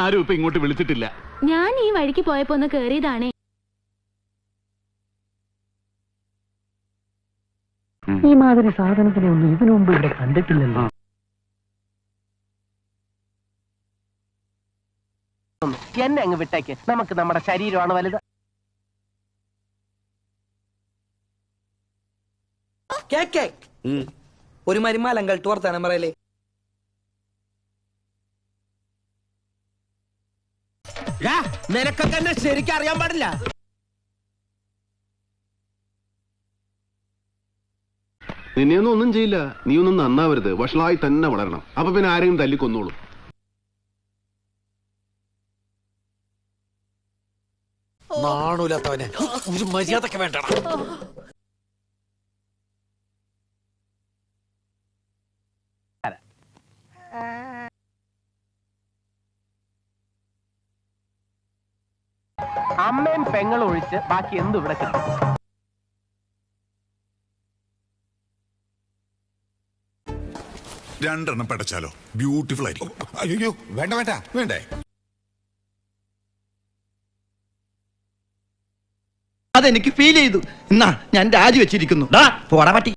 ആരും ഇപ്പൊ ഇങ്ങോട്ട് വിളിച്ചിട്ടില്ല. ഞാൻ ഈ വഴിക്ക് പോയപ്പോ ഒന്ന് കേറിയതാണേ. ഈ മാതിരി സാധനത്തിനെ ഒന്നും ഇതിനു മുമ്പ് ഇവിടെ കണ്ടിട്ടില്ലല്ലോ. എന്നെ അങ്ങ് വിട്ടേക്ക്, നമുക്ക് നമ്മുടെ ശരീരമാണ് വലുത്. ഒരു മരുമാലങ്കൾ തോർത്താനം പറയലേ. നിനക്കൊക്കെ എന്നെ ശരിക്കും അറിയാൻ പാടില്ല. നിന്നെയൊന്നും ഒന്നും ചെയ്യില്ല. നീ ഒന്നും നന്നാവരുത്, വഷളായി തന്നെ വളരണം. അപ്പൊ പിന്നെ ആരെങ്കിലും തല്ലിക്കൊന്നോളും. നാണൂലാത്തവനെ ഒരു മര്യാദക്ക് വേണ്ട. അമ്മയും പെങ്ങളും ഒഴിച്ച് ബാക്കി എന്തും ഇവിടെ കിട്ടും. രണ്ടെണ്ണം പടച്ചാലോ? ബ്യൂട്ടിഫുൾ ആയിരിക്കും. അയ്യോ വേണ്ട വേണ്ട വേണ്ടേ. അതെനിക്ക് ഫീൽ ചെയ്തു. എന്നാ ഞാൻ രാജിവെച്ചിരിക്കുന്നു. പോടാ പറ്റി.